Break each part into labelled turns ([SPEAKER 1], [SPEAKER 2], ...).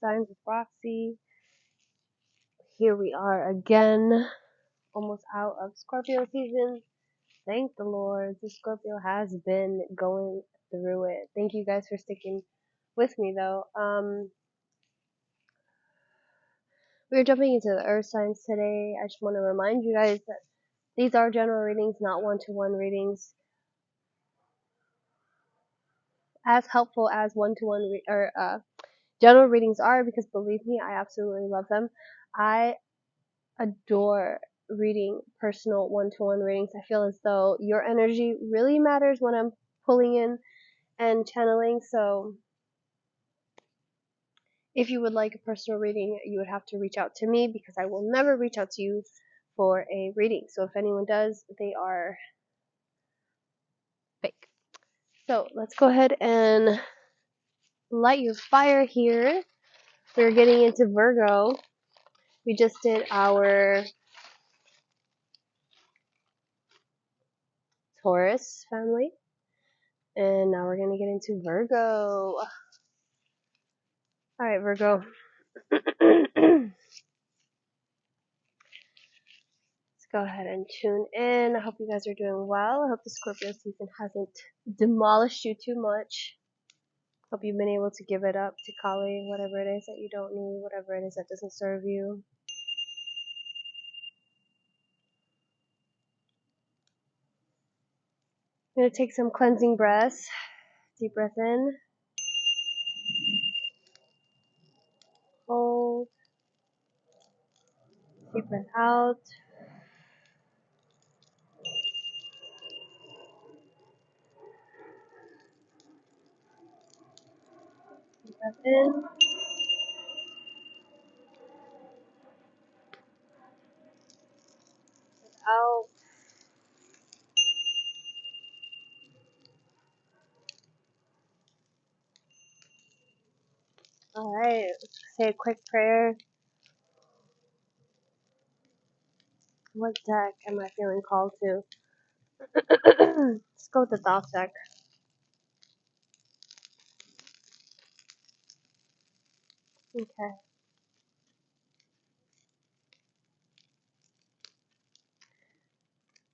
[SPEAKER 1] Signs with Roxy. Here we are again, almost out of Scorpio season. Thank the Lord. The Scorpio has been going through it. Thank you guys for sticking with me though. We're jumping into the earth signs today. I just want to remind you guys that these are general readings, not one-to-one readings. As helpful as one-to-one general readings are, because believe me, I absolutely love them. I adore reading personal one-to-one readings. I feel as though your energy really matters when I'm pulling in and channeling. So if you would like a personal reading, you would have to reach out to me, because I will never reach out to you for a reading. So if anyone does, they are fake. So let's go ahead and light your fire here. We're getting into Virgo. We just did our Taurus family, and now we're going to get into Virgo. Alright, Virgo. Let's go ahead and tune in. I hope you guys are doing well. I hope the Scorpio season hasn't demolished you too much. Hope you've been able to give it up to Kali, whatever it is that you don't need, whatever it is that doesn't serve you. I'm going to take some cleansing breaths. Deep breath in. Hold. Deep breath out. Deep breath in. Breath out. Alright, let's say a quick prayer. What deck am I feeling called to? Let's go with the Thoth deck. Okay.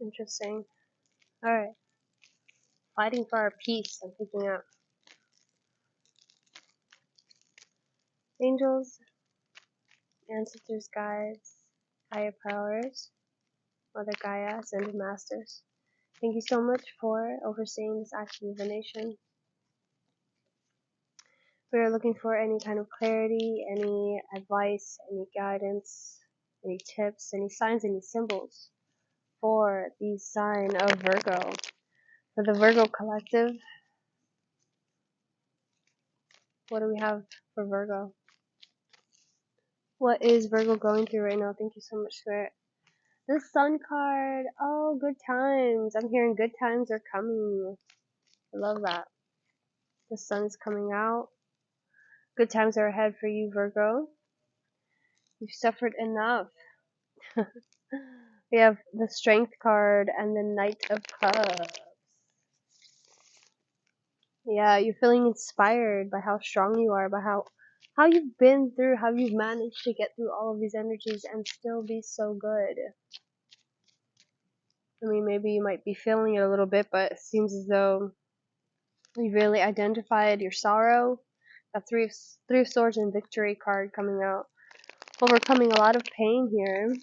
[SPEAKER 1] Interesting. Alright. Fighting for our peace. I'm picking up angels, ancestors, guides, higher powers, Mother Gaia, ascended masters. Thank you so much for overseeing this act of divination. We are looking for any kind of clarity, any advice, any guidance, any tips, any signs, any symbols for the sign of Virgo. For the Virgo collective, what do we have for Virgo? What is Virgo going through right now? Thank you so much, Spirit. The Sun card. Oh, good times. I'm hearing good times are coming. I love that. The sun is coming out. Good times are ahead for you, Virgo. You've suffered enough. We have the Strength card and the Knight of Cups. Yeah, you're feeling inspired by how strong you are, by how you've been through, how you've managed to get through all of these energies and still be so good. I mean, maybe you might be feeling it a little bit, but it seems as though you really identified your sorrow. That three of Swords and Victory card coming out. Overcoming a lot of pain here.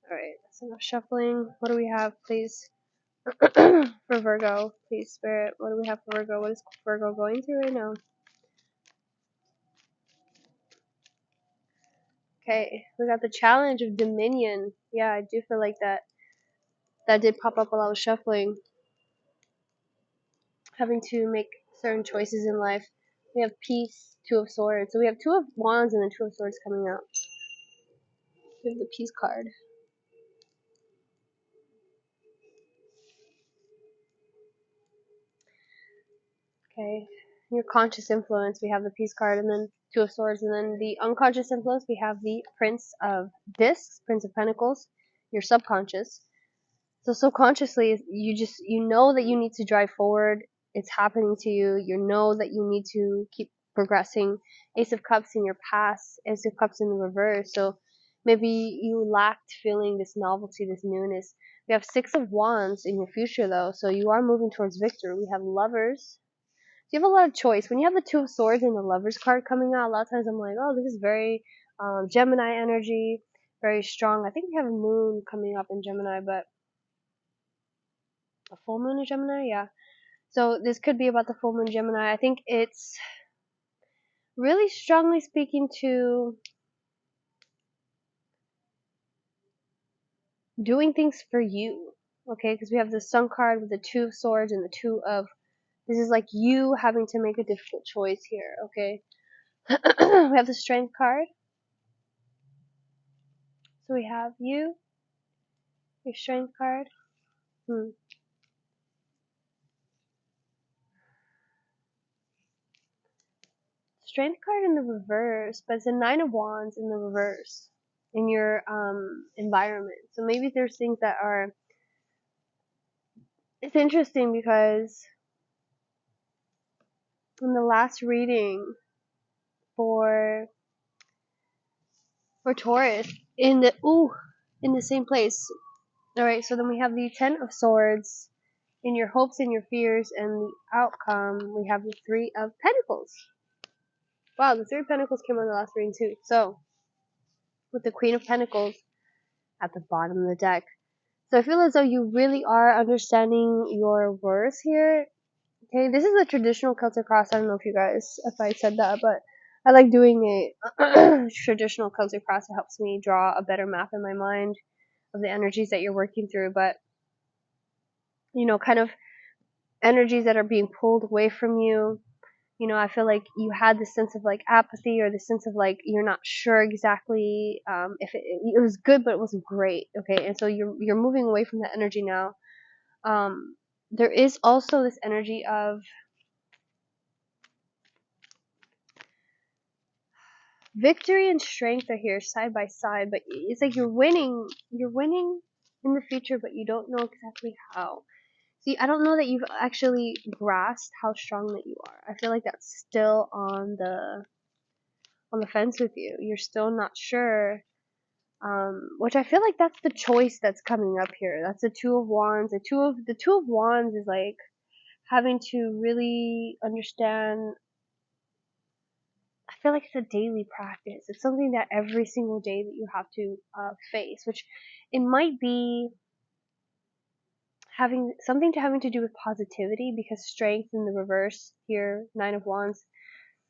[SPEAKER 1] Alright, that's enough shuffling. What do we have, please? For Virgo, please, Spirit. What do we have for Virgo? What is Virgo going through right now? Okay, we got the challenge of Dominion. Yeah, I do feel like that did pop up while I was shuffling. Having to make certain choices in life. We have Peace, Two of Swords. So we have Two of Wands and then Two of Swords coming out. We have the Peace card. Okay, your conscious influence, we have the Peace card, and then Two of Swords, and then the unconscious influence, we have the Prince of Discs, Prince of Pentacles, your subconscious. So subconsciously, you know that you need to drive forward. It's happening to you. You know that you need to keep progressing. Ace of Cups in your past, Ace of Cups in the reverse. So maybe you lacked feeling this novelty, this newness. We have Six of Wands in your future though, so you are moving towards victory. We have Lovers. You have a lot of choice. When you have the Two of Swords and the Lovers card coming out, a lot of times I'm like, oh, this is very Gemini energy, very strong. I think we have a moon coming up in Gemini, but a full moon in Gemini, yeah. So this could be about the full moon Gemini. I think it's really strongly speaking to doing things for you, okay? Because we have the Sun card with the Two of Swords and the Two of. This is like you having to make a difficult choice here, okay? We have the Strength card. So we have you, your Strength card. Strength card in the reverse, but it's a Nine of Wands in the reverse in your environment. So maybe there's things that are. It's interesting because in the last reading for Taurus in the same place. All right, so then we have the Ten of Swords in your hopes and your fears, and the outcome we have the Three of Pentacles. Wow, the Three of Pentacles came on the last reading too. So with the Queen of Pentacles at the bottom of the deck. So I feel as though you really are understanding your worth here. Okay, this is a traditional Celtic cross. I don't know if I said that, but I like doing a traditional Celtic cross. It helps me draw a better map in my mind of the energies that you're working through. But, kind of energies that are being pulled away from you. I feel like you had this sense of like apathy, or this sense of like you're not sure exactly if it was good, but it wasn't great. Okay, and so you're moving away from that energy now. There is also this energy of victory and strength are here side by side, but it's like you're winning in the future, but you don't know exactly how. See, I don't know that you've actually grasped how strong that you are. I feel like that's still on the fence with you. You're still not sure. Which I feel like that's the choice that's coming up here. That's the Two of Wands. The Two of Wands is like having to really understand. I feel like it's a daily practice. It's something that every single day that you have to face, which it might be having to do with positivity, because strength in the reverse here, Nine of Wands.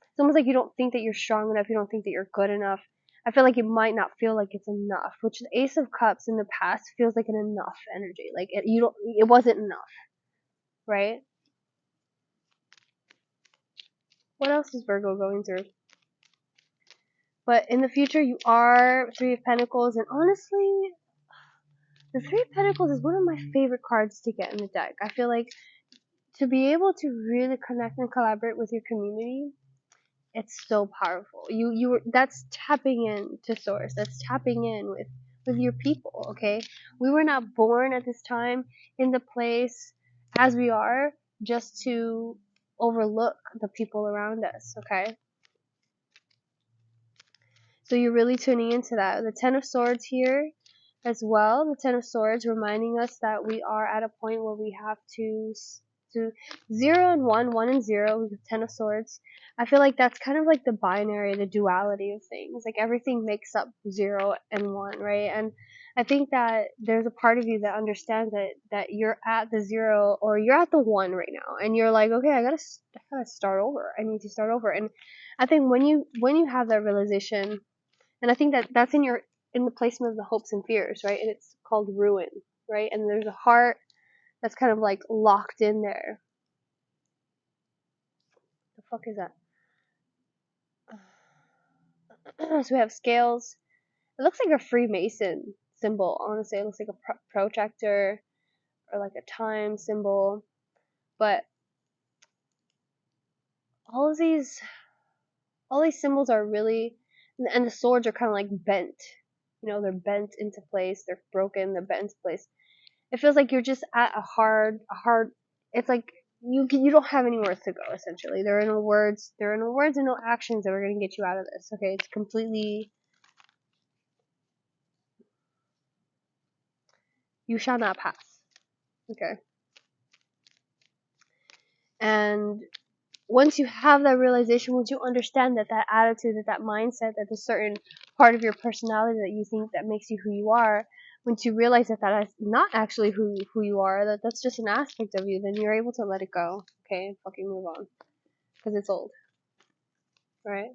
[SPEAKER 1] It's almost like you don't think that you're strong enough. You don't think that you're good enough. I feel like it might not feel like it's enough, which the Ace of Cups in the past feels like an enough energy. Like it wasn't enough, right? What else is Virgo going through? But in the future, you are Three of Pentacles, and honestly, the Three of Pentacles is one of my favorite cards to get in the deck. I feel like to be able to really connect and collaborate with your community, it's so powerful. That's tapping in to source. That's tapping in with your people, okay? We were not born at this time in the place as we are just to overlook the people around us, okay? So you're really tuning into that. The Ten of Swords here as well. The Ten of Swords reminding us that we are at a point where we have to 0 and 1, 1 and 0 with the Ten of Swords. I feel like that's kind of like the binary, the duality of things. Like everything makes up 0 and 1, right? And I think that there's a part of you that understands that you're at the 0 or you're at the 1 right now, and you're like, okay, I gotta start over. I need to start over. And I think when you have that realization, and I think that's in the placement of the hopes and fears, right? And it's called ruin, right? And there's a heart that's kind of like locked in there. The fuck is that? So we have scales. It looks like a Freemason symbol. I want to say it looks like a protractor or like a time symbol. But all these symbols are really, and the swords are kind of like bent. They're bent into place. They're broken. They're bent into place. It feels like you're just at a hard. It's like you don't have anywhere to go, essentially. There are no words and no actions that are going to get you out of this. Okay, it's completely, you shall not pass. Okay. And once you have that realization, once you understand that attitude, that mindset, that a certain part of your personality that you think that makes you who you are, once you realize that is not actually who you are, that's just an aspect of you, then you're able to let it go, okay, and fucking move on. Because it's old. Right?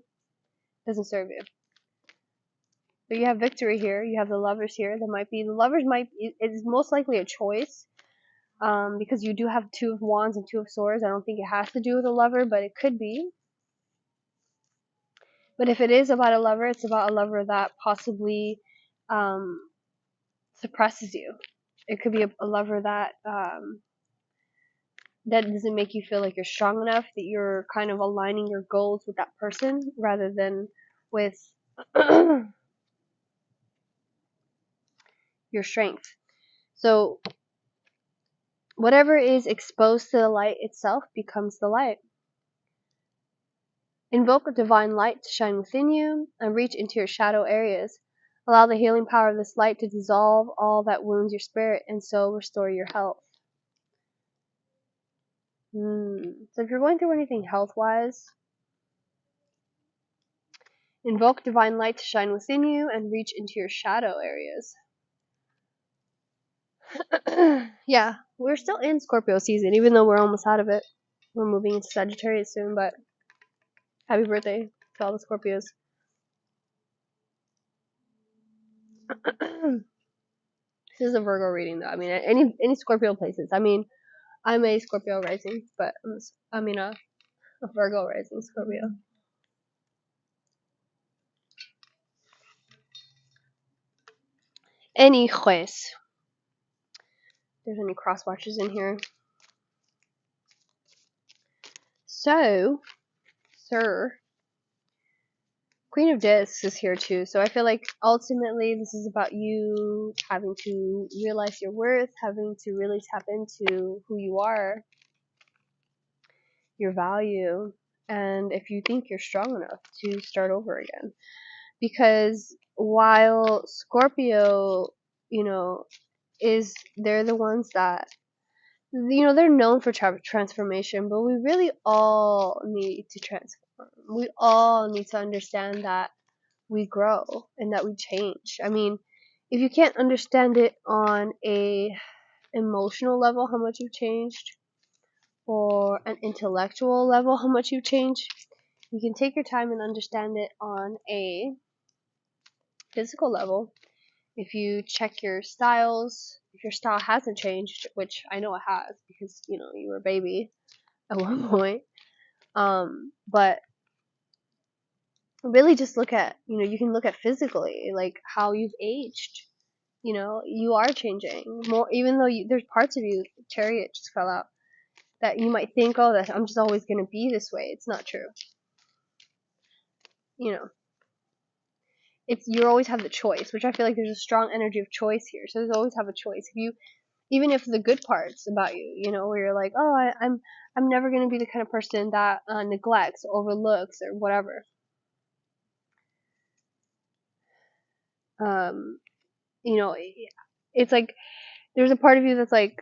[SPEAKER 1] Doesn't serve you. So you have victory here. You have the lovers here. The lovers it's most likely a choice. Because you do have 2 of Wands and 2 of Swords. I don't think it has to do with a lover, but it could be. But if it is about a lover, it's about a lover that possibly suppresses you. It could be a lover that that doesn't make you feel like you're strong enough, that you're kind of aligning your goals with that person rather than with your strength. So whatever is exposed to the light itself becomes the light. Invoke a divine light to shine within you and reach into your shadow areas. Allow the healing power of this light to dissolve all that wounds your spirit and so restore your health. So if you're going through anything health-wise, invoke divine light to shine within you and reach into your shadow areas. Yeah, we're still in Scorpio season, even though we're almost out of it. We're moving into Sagittarius soon, but happy birthday to all the Scorpios. This is a Virgo reading, though. I mean, any Scorpio places. I mean, I'm a Scorpio rising, but a Virgo rising Scorpio. Anyways, there's any cross watches in here. So, sir, Queen of Discs is here too. So I feel like ultimately this is about you having to realize your worth, having to really tap into who you are, your value, and if you think you're strong enough to start over again. Because while Scorpio, they're the ones that, they're known for transformation, but we really all need to transform. We all need to understand that we grow and that we change. I mean, if you can't understand it on a emotional level, how much you've changed, or an intellectual level, how much you've changed, you can take your time and understand it on a physical level. If you check your styles, if your style hasn't changed, which I know it has because, you were a baby at one point, but really just look at, you can look at physically, like how you've aged. You are changing more, even though there's parts of you, Chariot just fell out, that you might think, oh, that I'm just always going to be this way. It's not true. You always have the choice, which I feel like there's a strong energy of choice here. So there's always have a choice. Even if the good parts about you, where you're like, oh, I'm never going to be the kind of person that neglects or overlooks or whatever. It's like there's a part of you that's like,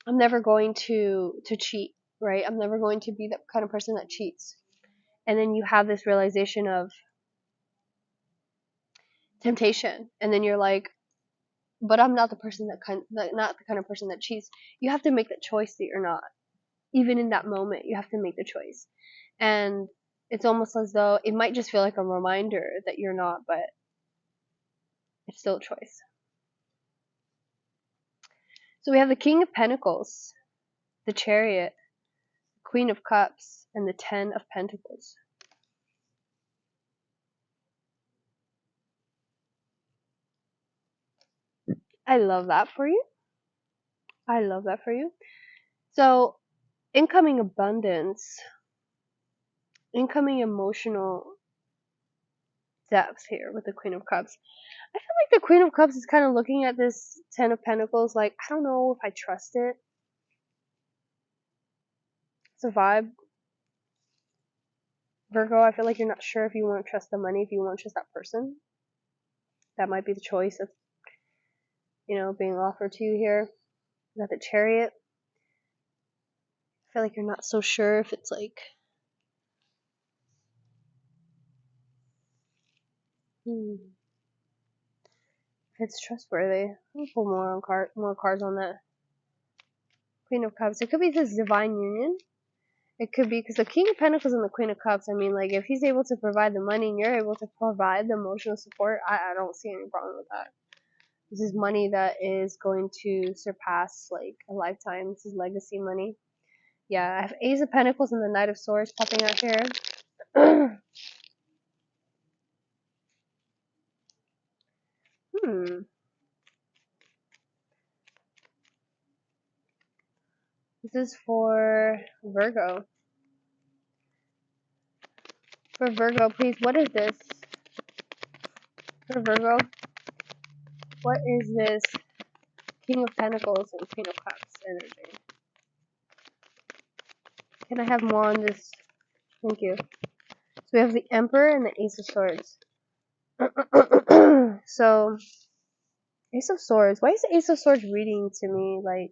[SPEAKER 1] I'm never going to cheat, right? I'm never going to be that kind of person that cheats. And then you have this realization of temptation, and then you're like, but I'm not the person not the kind of person that cheats. You have to make that choice that you're not. Even in that moment, you have to make the choice. And it's almost as though it might just feel like a reminder that you're not, but it's still a choice. So we have the King of Pentacles, the Chariot, Queen of Cups, and the Ten of Pentacles. I love that for you. I love that for you. So, incoming abundance, incoming emotional depth here with the Queen of Cups. I feel like the Queen of Cups is kind of looking at this Ten of Pentacles like, I don't know if I trust it. It's a vibe. Virgo, I feel like you're not sure if you want to trust the money, if you want to trust that person. That might be the choice that's, being offered to you here. You got the Chariot. I feel like you're not so sure if it's like, if it's trustworthy. I'll pull more cards on that. Queen of Cups. It could be this divine union. It could be because the King of Pentacles and the Queen of Cups. I mean, like, if he's able to provide the money and you're able to provide the emotional support, I don't see any problem with that. This is money that is going to surpass, like, a lifetime. This is legacy money. Yeah, I have Ace of Pentacles and the Knight of Swords popping out here. This is for Virgo. For Virgo, please, what is this? For Virgo, what is this King of Pentacles and Queen of Cups energy? Can I have more on this? Thank you. So we have the Emperor and the Ace of Swords. So, Ace of Swords. Why is the Ace of Swords reading to me like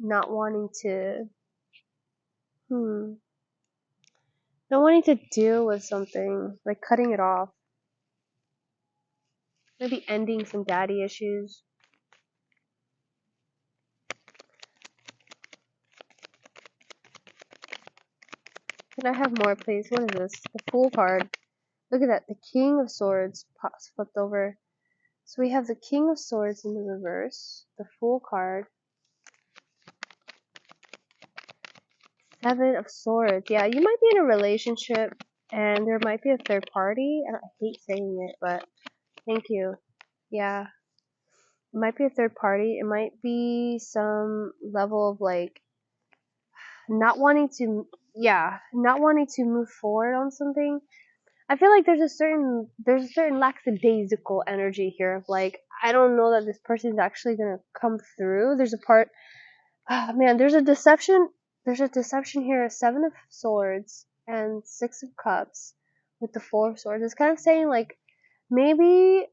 [SPEAKER 1] not wanting to not wanting to deal with something, like cutting it off. Maybe ending some daddy issues. Can I have more, please? What is this? The Fool card. Look at that. The King of Swords pops flipped over. So we have the King of Swords in the reverse. The Fool card. Seven of Swords. Yeah, you might be in a relationship and there might be a third party. And I hate saying it, but thank you. Yeah. It might be a third party. It might be some level of like not wanting to move forward on something. I feel like there's a certain lackadaisical energy here of like, I don't know that this person's actually gonna come through. There's a part, there's a deception here. Seven of Swords and Six of Cups with the Four of Swords. It's kind of saying like, maybe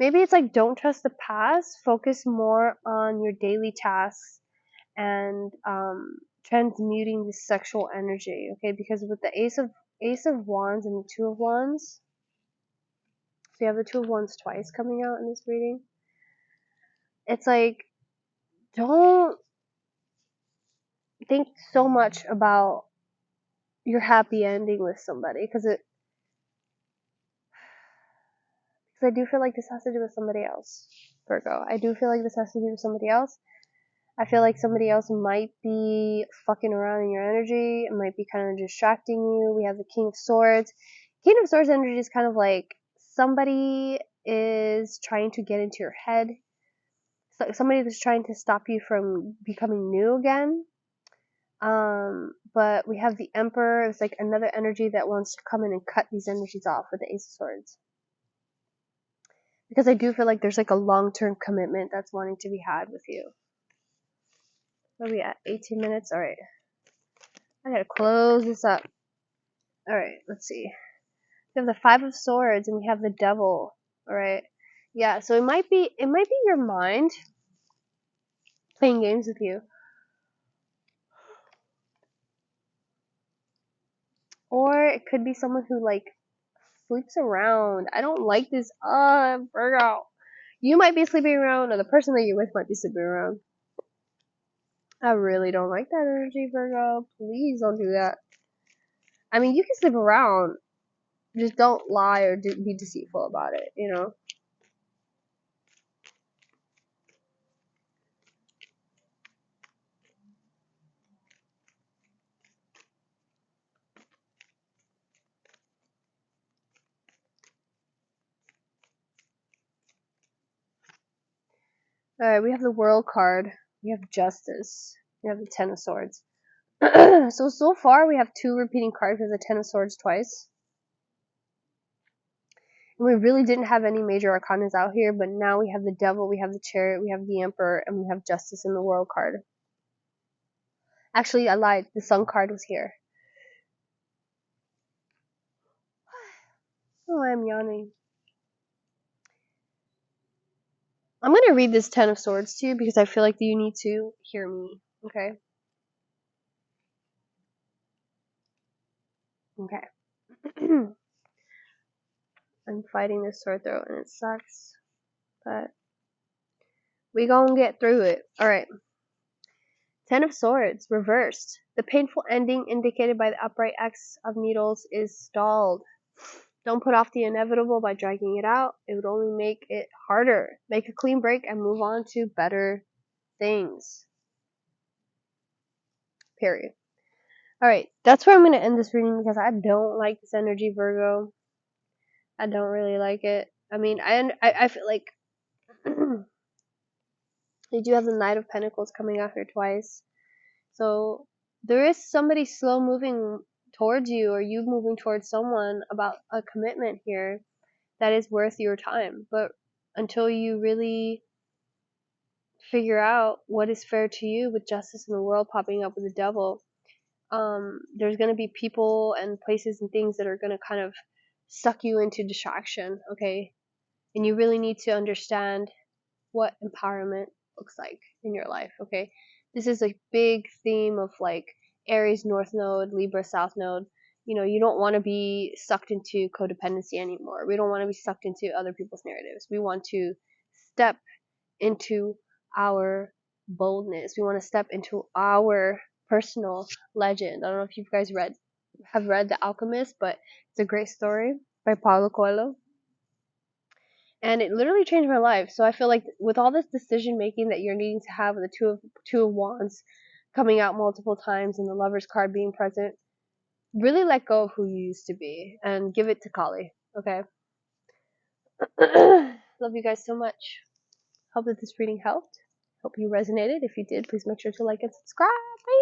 [SPEAKER 1] it's like, don't trust the past, focus more on your daily tasks and transmuting the sexual energy, okay? Because with the Ace of Wands and the Two of Wands, so you have the Two of Wands twice coming out in this reading. It's like, don't think so much about your happy ending with somebody, because I do feel like this has to do with somebody else, Virgo. I do feel like this has to do with somebody else. I feel like somebody else might be fucking around in your energy. It might be kind of distracting you. We have the King of Swords. King of Swords energy is kind of like somebody is trying to get into your head. It's like somebody that's trying to stop you from becoming new again. But we have the Emperor. It's like another energy that wants to come in and cut these energies off with the Ace of Swords. Because I do feel like there's like a long-term commitment that's wanting to be had with you. What are we at? 18 minutes? Alright. I gotta close this up. Alright, let's see. We have the Five of Swords and we have the Devil. Alright. Yeah, so it might be your mind playing games with you. Or it could be someone who like sleeps around. I don't like this. Virgo. You might be sleeping around or the person that you're with might be sleeping around. I really don't like that energy, Virgo. Please don't do that. I mean, you can sleep around. Just don't lie or be deceitful about it, you know? Alright, we have the World card. We have Justice. We have the Ten of Swords. So far we have two repeating cards. We have the Ten of Swords twice. We really didn't have any major arcanas out here, but now we have the Devil, we have the Chariot, we have the Emperor, and we have Justice in the World card. Actually, I lied. The Sun card was here. Oh, I'm yawning. I'm going to read this Ten of Swords to you because I feel like you need to hear me. Okay? Okay. I'm fighting this sore throat and it sucks. But we gonna get through it. Alright. Ten of Swords, reversed. The painful ending indicated by the upright X of Needles is stalled. Don't put off the inevitable by dragging it out. It would only make it harder. Make a clean break and move on to better things. Period. Alright, that's where I'm going to end this reading because I don't like this energy, Virgo. I don't really like it. I mean, I feel like they do have the Knight of Pentacles coming out here twice. So there is somebody slow moving towards you, or you moving towards someone about a commitment here that is worth your time. But until you really figure out what is fair to you, with Justice in the World popping up with the Devil, there's going to be people and places and things that are going to kind of suck you into distraction, okay? And you really need to understand what empowerment looks like in your life, okay? This is a big theme of like Aries North Node, Libra South Node. You know, you don't want to be sucked into codependency anymore. We don't want to be sucked into other people's narratives. We want to step into our boldness. We want to step into our personal legend. I don't know if you guys have read The Alchemist, but it's a great story by Paulo Coelho. And it literally changed my life. So I feel like with all this decision making that you're needing to have, with the two of Wands coming out multiple times and the Lover's card being present, really let go of who you used to be and give it to Kali. Okay. Love you guys so much. Hope that this reading helped. Hope you resonated. If you did, please make sure to like and subscribe. Bye.